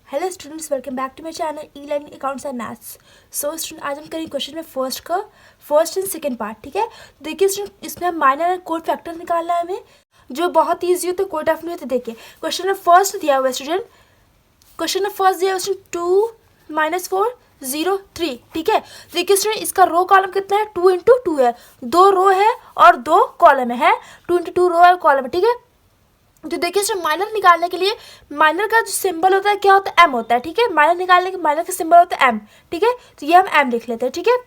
Hello students, welcome back to my channel E learning accounts and maths. So student, आज हम करेंगे question में first and second part. ठीक है, देखिए स्टूडेंट, इसमें हम माइनर एंड कोड फैक्टर निकालना है हमें, जो बहुत ईजी होता है, कोई टफ नहीं होता। देखिए क्वेश्चन में फर्स्ट दिया हुआ है स्टूडेंट, क्वेश्चन में फर्स्ट दिया हुआ है 2 - 4 0 3। ठीक है, देखिए स्टूडेंट, इसका रो कॉलम कितना है, 2 × 2 है, 2 रो है और 2 कॉलम है, 2 × 2 रो है और कॉलम है। ठीक है, तो देखिए इसमें माइनर निकालने के लिए माइनर का जो सिंबल होता है क्या होता है, एम होता है। ठीक है, माइनर निकालने के माइनर का सिंबल होता है एम। ठीक है, तो ये हम एम लिख लेते हैं। ठीक है,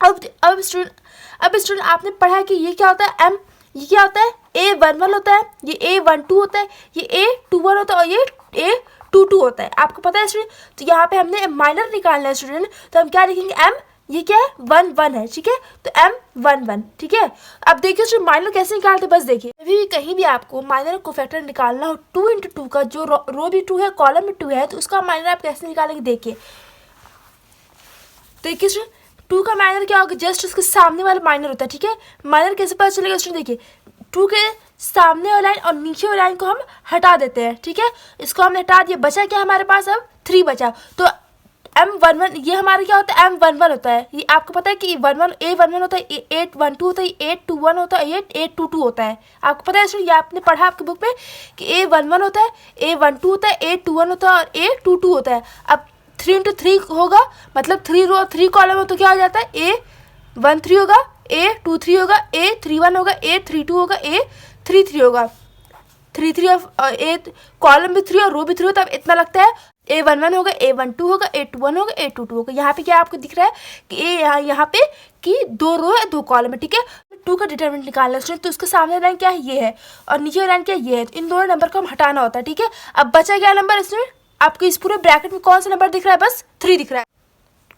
अब स्टूडेंट आपने पढ़ा है कि ये क्या होता है, एम, ये क्या होता है, A11 होता है, ये A12 होता है, ये A21 होता है और ये A22 होता है। आपको पता है स्टूडेंट, तो यहाँ पे हमने माइनर निकालना है स्टूडेंट, तो हम क्या लिखेंगे, एम, ये क्या है, 1 1 है। ठीक है, तो एम 1 1। ठीक है, अब देखिए स्टूडेंट माइनर कैसे निकालते हैं, बस देखिए, अभी भी कहीं भी आपको माइनर कोफैक्टर निकालना हो 2 × 2 का, जो रो भी 2 है कॉलम भी 2 है, तो उसका माइनर आप कैसे निकालेंगे। देखिए स्टूडेंट, 2 का माइनर क्या होगा, जस्ट उसके सामने वाला माइनर होता है। ठीक है, माइनर कैसे पता चलेगा स्टूडेंट, देखिए 2 के सामने वाला लाइन और नीचे वाला लाइन को हम हटा देते हैं। ठीक है, इसको हमने हटा दिया, बचा क्या हमारे पास, अब 3 बचा। तो M11 ये हमारा क्या होता है, M11 होता है। ये आपको पता है कि A11 होता है, 812 होता है, 821 होता है, 822 होता है। आपको पता है स्टूडेंट, ये आपने पढ़ा आपके बुक में कि A11 होता है, A12 होता है, 821 होता है और A22 होता है। अब 3 × 3 होगा, मतलब 3 रो 3 कॉलम हो, तो क्या हो जाता है, A13 होगा, A23 होगा, A31 होगा, A32 होगा, A33 होगा। 3 और ए कॉलम भी 3 और रो भी 3 होता है, इतना लगता है A11 होगा, A12 होगा, A21 होगा, A22 होगा। यहाँ पे क्या आपको दिख रहा है कि यहाँ पे कि 2 रो है 2 कॉलम है। ठीक है, 2 का डिटरमिनेंट निकालना है स्टूडेंट, तो उसका सामने लाइन क्या है, ये है, और नीचे लाइन क्या है, ये है। तो इन दोनों नंबर को हम हटाना होता है। ठीक है, अब बचा क्या नंबर स्टूडेंट, आपको इस पूरे ब्रैकेट में कौन सा नंबर दिख रहा है, बस 3 दिख रहा है।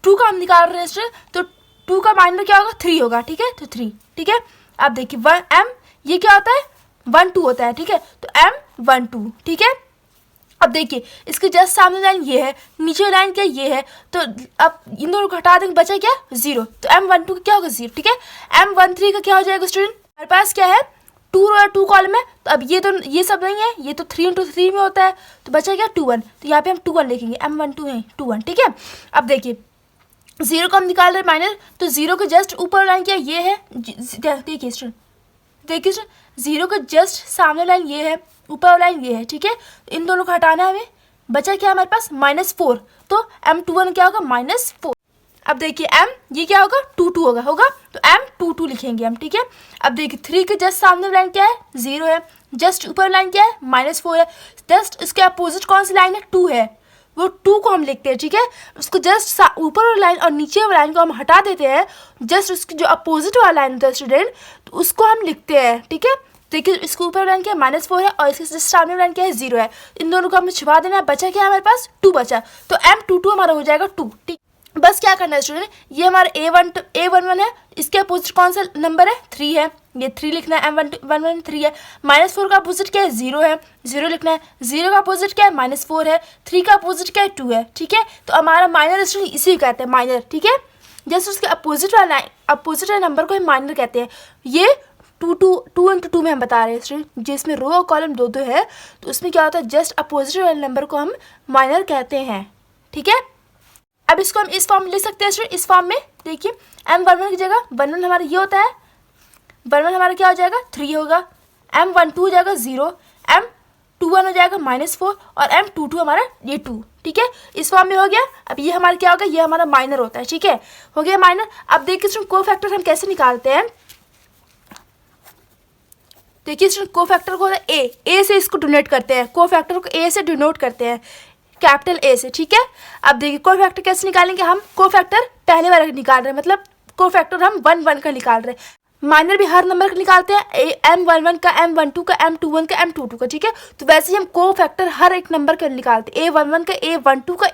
2 का हम निकाल रहे हैं स्टूडेंट, तो 2 का माइनर क्या होगा, 3 होगा। ठीक है, तो 3। ठीक है, अब देखिए 1 M, ये क्या होता है, 1 2 होता है। ठीक है, तो M12। ठीक है, अब देखिए इसके जस्ट सामने लाइन ये है, नीचे लाइन क्या ये है, तो अब इन दोनों को हटा देंगे, बचा क्या, 0। तो M12 का क्या होगा, 0। ठीक है, M13 का क्या हो जाएगा स्टूडेंट, हमारे पास क्या है, 2 रो और 2 कॉलम है, तो अब ये सब नहीं है, ये तो 3 × 3 में होता है, तो बचा क्या, 2 1। तो यहाँ पे हम 2 1 लिखेंगे, M12 है 2 1। ठीक है, अब देखिए 0 को हम निकाल रहे माइनर, तो 0 के जस्ट ऊपर लाइन क्या ये है, देखिए स्टूडेंट, 0 का जस्ट सामने लाइन ये है, ऊपर लाइन ये है। ठीक है, इन दोनों को हटाना है हमें, बचा क्या हमारे पास, -4। तो M21 क्या होगा, -4। अब देखिए M, ये क्या होगा, 2 2 होगा, तो M22 लिखेंगे हम। ठीक है, अब देखिए 3 के जस्ट सामने लाइन क्या है, 0 है, जस्ट ऊपर लाइन क्या है, -4 है, जस्ट इसके अपोजिट कौन सी लाइन है, 2 है, वो 2 को हम लिखते हैं। ठीक है, उसको जस्ट ऊपर वाली लाइन और नीचे वाली लाइन को हम हटा देते हैं, जस्ट उसकी जो अपोजिट वाला लाइन होता है स्टूडेंट, तो उसको हम लिखते हैं। ठीक है, देखिए इसके ऊपर लाइन क्या है, -4 है, और इसके जस्ट सामने लाइन क्या है, 0 है। इन दोनों को हमें छुपा देना है, बचा क्या है हमारे पास, 2 बचा, तो M22 हमारा हो जाएगा 2। ठीक, बस क्या करना है स्टूडेंट, ये हमारा A11 है, इसके अपोजिट कौन सा नंबर है, 3 है, ये 3 लिखना है, M11 3 है। -4 का अपोजिट क्या है, 0 है, 0 लिखना है, 0 का अपोजिट क्या है, -4 है, 3 का अपोजिट क्या है, 2 है। ठीक है, तो हमारा माइनर स्टूडेंट इसी को कहते हैं माइनर। ठीक है, जैसे उसके अपोजिट वाला नंबर को हम माइनर कहते हैं। ये 2 × 2 में हम बता रहे हैं स्टूडेंट, जिसमें रो और कॉलम 2 2 है, तो उसमें क्या होता है, जस्ट अपोजिट वाले नंबर को हम माइनर कहते हैं। ठीक है, अब इसको हम इस फॉर्म में लिख सकते हैं स्टूडेंट, इस फॉर्म में देखिए M11 की जगह 11 हमारा ये होता है, 11 हमारा क्या हो जाएगा, 3 होगा, M12 हो जाएगा 0, M21 हो जाएगा -4 और M22 हमारा ये 2। ठीक है, इस फॉर्म में हो गया। अब ये हमारा क्या होगा, ये हमारा माइनर होता है। ठीक है, हो गया माइनर। अब देखिए स्टूडेंट कोफैक्टर हम कैसे निकालते हैं, देखिए स्टूडेंट कोफैक्टर को ए से इसको डोनेट करते हैं, कोफैक्टर को ए से डिनोट करते हैं, कैपिटल ए से। ठीक है, अब देखिए कोफैक्टर कैसे निकालेंगे, हम कोफैक्टर पहले वाला निकाल रहे हैं, मतलब कोफैक्टर हम 1 1 का निकाल रहे हैं। माइनर भी हर नंबर का निकालते हैं, M11 का, M12 का, M21 का, M22 का। ठीक है, तो वैसे ही हम कोफैक्टर हर एक नंबर का निकालते हैं, A11 का, A12 का,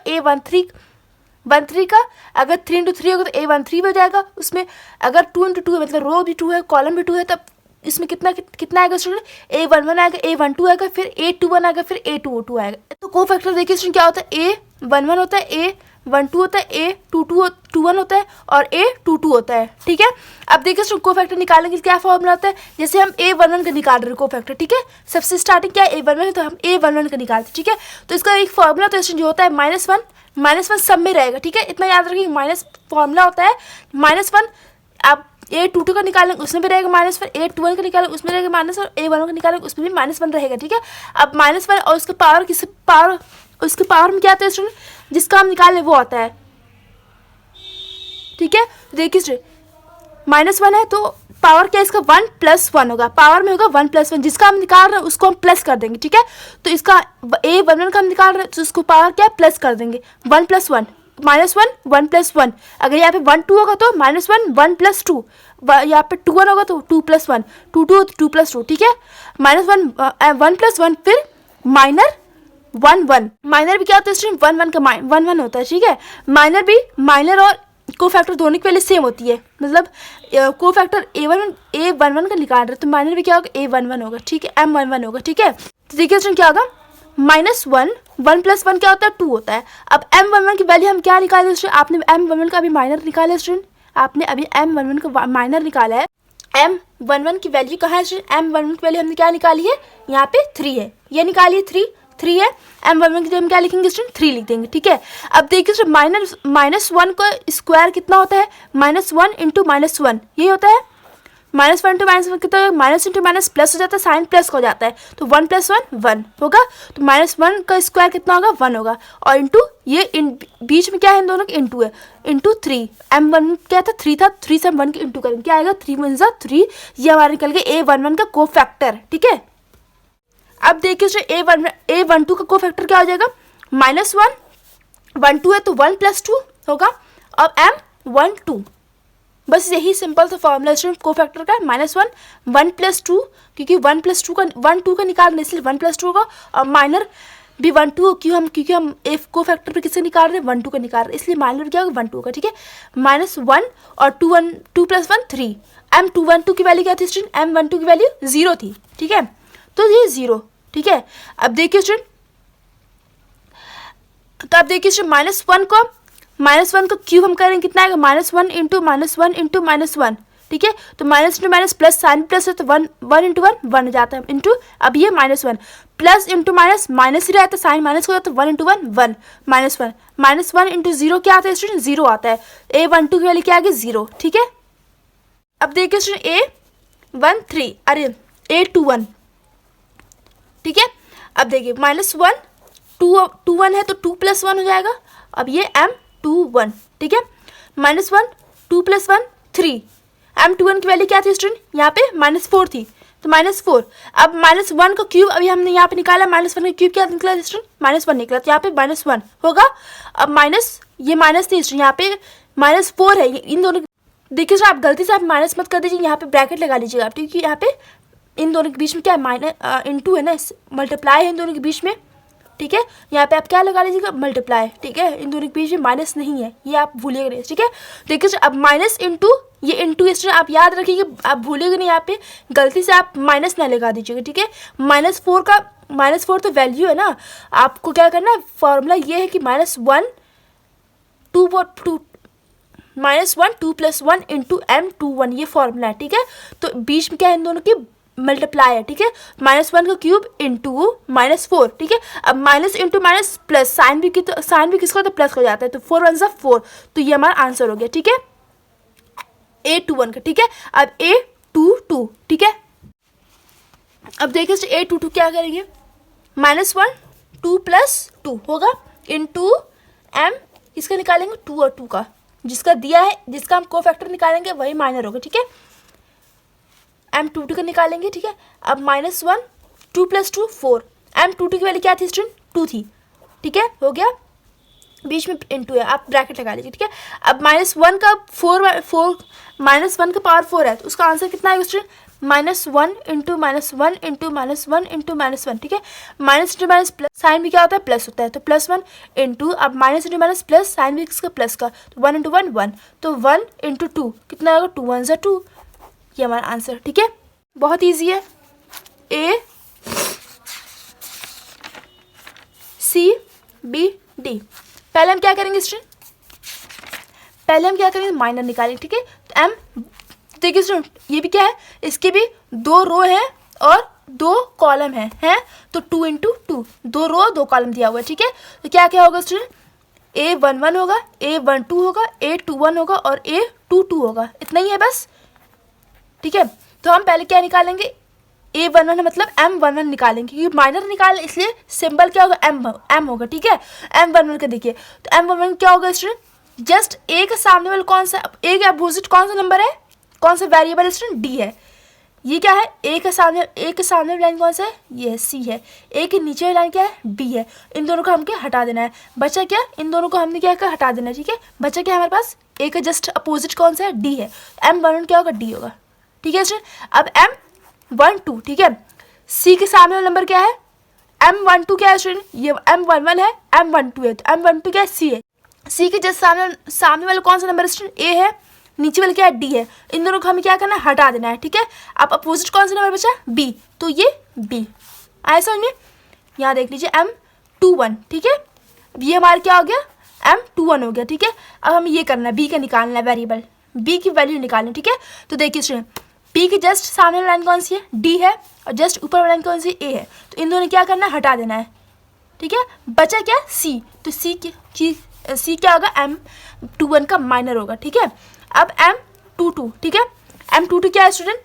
A13 का। अगर 3 × 3 होगा तो A13 हो जाएगा, उसमें अगर 2 × 2 है, मतलब रो भी 2 है कॉलम भी 2 है, तब इसमें कितना आएगा स्टूडेंट, A11 आएगा, A12 आएगा, फिर A21 आएगा, फिर A22 आएगा। तो कोफैक्टर देखिए स्टूडेंट क्या होता है, A11 होता है, 1 2 होता है, A 2 1 होता है और A 2 2 होता है, ठीक है। अब देखिए स्टूडेंट कोफैक्टर निकालने के लिए क्या फॉर्मूला होता है, जैसे हम A11 का निकाल रहे हैं कोफैक्टर, ठीक है। सबसे स्टार्टिंग क्या है A11 है, तो हम A11 का निकालते हैं, ठीक है। तो इसका एक फॉर्मूला तो जो होता है -1 सब में रहेगा, ठीक है। इतना याद रखिए, माइनस फॉर्मूला होता है -1। आप A22 का निकालेंगे उसमें भी रहेगा -1, A21 का निकालेंगे उसमें रहेगा -1 और A11 का निकालेंगे उसमें भी -1 रहेगा, ठीक है। अब -1 और उसके पावर उसके पावर में क्या आता है स्टूडेंट, जिसका हम निकालें वो आता है, ठीक है। देखिए स्टूडेंट -1 है तो पावर क्या इसका 1 + 1 होगा, पावर में होगा 1 + 1, जिसका हम निकाल रहे हैं उसको हम प्लस कर देंगे, ठीक है। तो इसका A11 का हम निकाल रहे हैं तो उसको पावर क्या प्लस कर देंगे, 1 + 1 -1 1 + 1। अगर यहाँ पे 1 2 होगा तो -1 1 + 2, यहाँ पे 2 1 होगा तो 2 + 1 2 2 2 + 2, ठीक है। -1 1 + 1 फिर -1 1 माइनर भी क्या होता है स्टूडेंट, 1 1 का 1 1 होता है, ठीक है। माइनर और कोफैक्टर दोनों की वैल्यू सेम होती है, मतलब कोफैक्टर A11 का निकाल रहे तो माइनर भी क्या होगा A11 होगा, ठीक है, M11 होगा, ठीक है। तो देखिए स्टूडेंट क्या होगा -1 1 + 1 क्या होता है 2 होता है। अब M11 की वैल्यू हम क्या निकाले स्टूडेंट, आपने M11 का अभी माइनर निकाला है स्टूडेंट, आपने अभी M11 का माइनर निकाला है। M11 की वैल्यू कहाँ है स्टूडेंट, M11 की वैल्यू हमने क्या निकाली है, यहाँ पे 3 है, ये निकाली है 3 है। M11 की जगह हम क्या लिखेंगे स्टूडेंट 3 लिख देंगे, ठीक है। अब देखिए स्टूडेंट -1 का स्क्वायर कितना होता है, -1 × -1 ये होता है, -1 × -1 कितना है, माइनस इंटू माइनस प्लस हो जाता है, साइन प्लस हो जाता है, तो 1 + 1 1 होगा। तो -1 का स्क्वायर कितना होगा 1 होगा, और इंटू ये बीच में क्या है इन दोनों के इंटू है, इंटू 3। M1 क्या था 3 था, 3 से हम 1 के इंटू करेंगे, क्या आएगा 3 × 1 3, ये हमारा निकल गया A11 का कोफैक्टर, ठीक है। अब देखिए A12 का कोफैक्टर क्या हो जाएगा, -1 1 2 है तो 1 + 2 होगा, अब M12, बस यही सिंपल सा फॉर्मूला स्टूडेंट कोफैक्टर का, -1 1 + 2, क्योंकि 1 + 2 का 1 2 का निकालना इसलिए 1 + 2 होगा, और माइनर भी 1 2 क्योंकि हम एफ कोफैक्टर पे किससे निकाल रहे हैं 1 2 का निकाल रहे हैं, इसलिए माइनर क्या होगा 1 2 का, ठीक है। -1 और 2 + 1 3, M212 की वैल्यू क्या थी स्टूडेंट, M12 की वैल्यू 0 थी, ठीक है, तो ये 0, ठीक है। अब देखिए स्टूडेंट, तो अब देखिए स्टूडेंट -1 को क्यूब हम करेंगे कितना आएगा, -1 × -1 × -1, ठीक है। तो minus into minus plus, sign plus है तो 1 × 1 1 हो जाता है, इंटू अब ये -1 प्लस इंटू माइनस माइनस ही रहता है, साइन माइनस हो जाता है, 1 × 1 1 -1 -1 × 0 क्या आता है स्टूडेंट 0 आता है, A12 की वैल्यू क्या आ गई 0, ठीक है। अब देखिए स्टूडेंट A13 अरे A21, ठीक है। अब देखिए -1 2 1 है तो 2 + 1 हो जाएगा, अब ये M21, ठीक है। -1 2 + 1 3, M21 की वैल्यू क्या थी स्टूडेंट, यहाँ पे -4 थी, तो -4। अब -1 का क्यूब अभी हमने यहाँ पे निकाला, -1 का क्यूब क्या निकला स्टूडेंट -1 निकला, तो यहाँ पे -1 होगा। अब ये माइनस थी स्टूडेंट, यहाँ पे -4 है, इन दोनों देखिए सर आप गलती से आप माइनस मत कर दीजिए, यहाँ पे ब्रैकेट लगा लीजिएगा आप, क्योंकि यहाँ पे इन दोनों के बीच में क्या है माइनस इंटू है ना, मल्टीप्लाई है इन दोनों के बीच में, ठीक है। यहाँ पे आप क्या लगा लीजिएगा मल्टीप्लाई, ठीक है, इन दोनों के बीच में माइनस नहीं है, ये आप भूलिएगा नहीं, ठीक है। देखिए अब माइनस इंटू ये इंटू स्टूडेंट आप याद रखिएगा, आप भूलिएगा नहीं, यहाँ पे गलती से आप माइनस ना लगा दीजिएगा, ठीक है। -4 तो वैल्यू है ना, आपको क्या करना है, फॉर्मूला ये है कि -1 2 + 1 × M21 ये फॉर्मूला है, ठीक है। तो बीच में क्या है इन दोनों की मल्टीप्लाई है, ठीक है, -1 का क्यूब इंटू -4, ठीक है। अब minus into minus plus, sign भी किसका होता है प्लस हो जाता है, तो 4 1 = 4, तो ये हमारा आंसर हो गया, ठीक है, A21 का, ठीक है। अब A22, ठीक है। अब देखिए A22 क्या करेंगे, -1 2 + 2 होगा इंटू M इसका निकालेंगे 2 और 2 का, जिसका दिया है, जिसका हम कोफैक्टर निकालेंगे वही माइनर होगा, ठीक है। M22 का निकालेंगे, ठीक है। अब -1 2 + 2 4, M22 की वैल्यू क्या थी स्टूडेंट 2 थी, ठीक है, हो गया, बीच में इंटू है, आप ब्रैकेट लगा लीजिए, ठीक है। अब -1 का -1 का पावर 4 है, तो उसका आंसर कितना है स्टूडेंट -1 × -1 × -1 × -1, ठीक है। Minus into minus plus, sign भी क्या होता है प्लस होता है, तो +1 इंटू, अब minus into minus plus, sign भी इसका प्लस का, तो 1 × 1 1, तो 1 × 2 कितना होगा 2 1 = 2, ये हमारा आंसर, ठीक है। बहुत ईजी है, A C B D। पहले हम क्या करेंगे स्टूडेंट, पहले हम क्या करेंगे, माइनर निकालेंगे, ठीक है। तो एम, देखिए स्टूडेंट ये भी क्या है, इसके भी 2 रो है और 2 कॉलम है तो 2 इंटू 2, 2 रो 2 कॉलम दिया हुआ है, ठीक है। तो क्या क्या होगा स्टूडेंट, A11 होगा, A12 होगा, A21 होगा और A22 होगा, इतना ही है बस, ठीक है। तो हम पहले क्या निकालेंगे, A11 मतलब M11 निकालेंगे, क्योंकि माइनर निकाल इसलिए सिंबल क्या होगा, M होगा, ठीक है। M11 का देखिए, तो M11 क्या होगा स्टूडेंट, जस्ट A के सामने वाला कौन सा, A के अपोजिट कौन सा नंबर है, कौन सा वेरिएबल स्टूडेंट, D है। ये क्या है, A के सामने वाली लाइन कौन सा है, ये है C है। A के नीचे वाली लाइन क्या है, B है। इन दोनों को हमको हटा देना है, बचा क्या, इन दोनों को हमने क्या कर हटा देना है, ठीक है। बचा क्या हमारे पास, A का जस्ट अपोजिट कौन सा है, D है। M11 क्या होगा, D होगा, ठीक है स्टूडेंट। अब M12, ठीक है, C के सामने वाला नंबर क्या है, M12 क्या है स्टूडेंट, ये M11 है, M12 है, तो M12 क्या है, C है। C के जस्ट सामने वाला कौन सा नंबर है स्टूडेंट, A है, नीचे वाला क्या है, D है। इन दोनों को हमें क्या करना है, हटा देना है, ठीक है। अब अपोजिट कौन सा नंबर बचा, B, तो ये B आया समझ में। यहाँ देख लीजिए M21, ठीक है। अब ये हमारा क्या हो गया, M21 हो गया, ठीक है। अब हमें ये करना है, B का निकालना है वेरिएबल, B की वैल्यू निकालनी, ठीक है। तो देखिए स्टूडेंट B की जस्ट सामने वाली लाइन कौन सी है, D है, और जस्ट ऊपर वाली लाइन कौन सी, A है। तो इन दोनों क्या करना है, हटा देना है, ठीक है। बचा क्या, C, तो C क्या होगा, M21 का माइनर होगा, ठीक है। अब M22, ठीक है, M22 क्या है स्टूडेंट,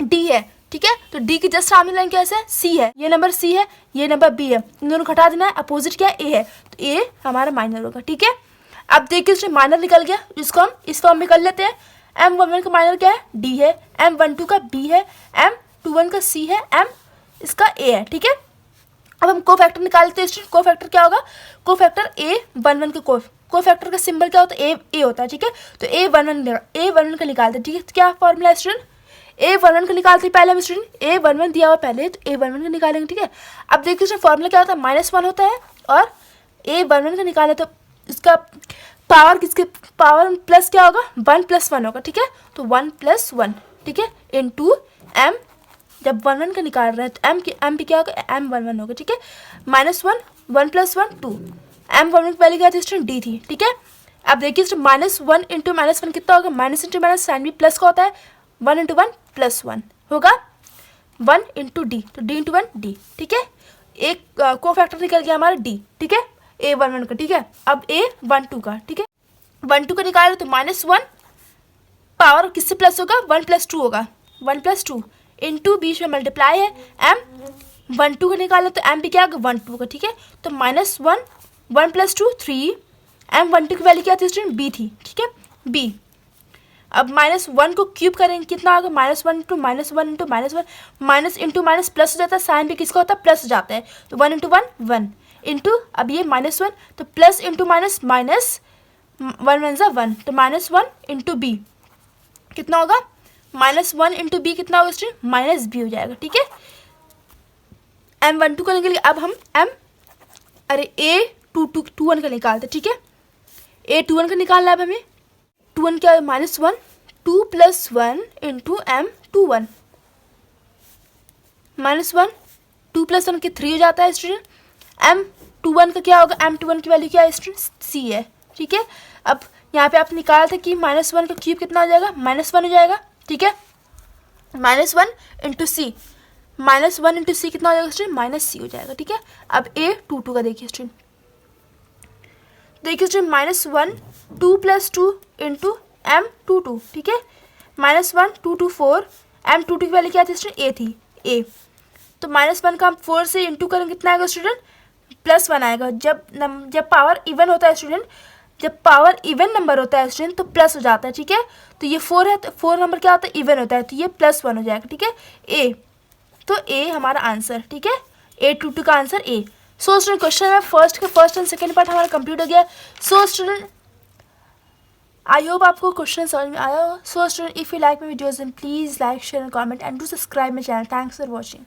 D है, ठीक है। तो D की जस्ट सामने लाइन कैसे है, C है, ये नंबर C है, ये नंबर B है, इन दोनों को हटा देना है, अपोजिट क्या है, A है, तो A हमारा माइनर होगा, ठीक है। अब देखिए उसमें माइनर निकल गया, इसको हम इस फॉर्म में कर लेते हैं। M11 का माइनर क्या है, D है, M12 का B है, M21 का C है, M इसका A है, ठीक है। अब हम कोफैक्टर निकालते हैं स्टूडेंट, कोफैक्टर क्या होगा, कोफैक्टर A11 का कोफैक्टर का सिंबल क्या होता है, A होता है, ठीक है। तो A11 का निकालते हैं, ठीक है। तो क्या फॉर्मूला है स्टूडेंट, A11 का निकालते हैं पहले हम स्टूडेंट, A11 दिया हुआ पहले, तो A11 का निकालेंगे, ठीक है। अब देखिए स्टूडेंट फॉर्मूला क्या होता है, -1 होता है, और A11 का निकाले तो इसका पावर पावर प्लस क्या होगा, 1 + 1 होगा, ठीक है। तो 1 + 1, ठीक है, इंटू M, जब 1 का निकाल रहे हैं तो M भी क्या होगा, M11 होगा, ठीक है। -1, 1 + 1 2, M11 की वैल्यू क्या थी स्टूडेंट, D थी, ठीक है। अब देखिए -1 × -1 कितना होगा, माइनस इंटू माइनस साइन भी प्लस का होता है, 1 × 1 + 1 होगा, 1 × D, तो D × 1 D, ठीक है। एक कोफैक्टर निकल गया हमारा D, ठीक है, A11 का, ठीक है। अब A12 का, ठीक है, 12 का निकाल तो -1 पावर किससे प्लस होगा, 1 + 2 होगा, 1 + 2 इंटू बीच में मल्टीप्लाई है, M12 का निकाला तो M भी क्या होगा, 12 का, ठीक है। तो -1 1 + 2 3, M12 की वैल्यू क्या थी स्टूडेंट, B थी, ठीक है, B। अब -1 को क्यूब करेंगे कितना होगा, -1 × -1 × -1, माइनस इंटू माइनस प्लस हो जाता है, साइन भी किसका होता है, प्लस हो जाता है, तो 1 × 1 1 इंटू, अब ये -1 तो प्लस इंटू माइनस माइनस, 1 × 1, तो -1 इंटू B कितना होगा, -1 इंटू B कितना होगा स्टूडेंट, -B हो जाएगा, ठीक है। M12 का निकल गया। अब हम A21 का निकालते, ठीक है। A21 का निकालना है अब हमें, 21 क्या है, -1 2 + 1 इंटू M21, -1 2 + 1 के 3 हो जाता है स्टूडेंट। M21 का क्या होगा, M21 की वैल्यू क्या है स्टूडेंट, C है, ठीक है। अब यहाँ पे आप निकालते कि -1 का क्यूब कितना हो जाएगा, -1 हो जाएगा, ठीक है। -1 इंटू C, -1 इंटू C कितना हो जाएगा स्टूडेंट, -C हो जाएगा, ठीक है। अब A22 का देखिए स्टूडेंट, -1 2 + 2 इंटू M22, ठीक है, -1 2 2 4, M22 की वैल्यू क्या थी स्टूडेंट, A थी, A। तो -1 का हम 4 से इंटू करेंगे कितना आएगा स्टूडेंट, +1 आएगा। जब पावर इवन होता है स्टूडेंट, जब पावर इवन नंबर होता है स्टूडेंट तो प्लस हो जाता है, ठीक है। तो ये 4 है, तो 4 नंबर क्या होता है, इवन होता है, तो ये +1 हो जाएगा, ठीक है, A। तो A हमारा आंसर, ठीक है, A22 का answer A। So student question में फर्स्ट एंड सेकेंड पार्ट हमारा कंप्लीट हो गया। सो स्टूडेंट आई होप आपको क्वेश्चन समझ में आया हो। So student if you like my videos then please like share and comment and do subscribe my channel. Thanks for watching.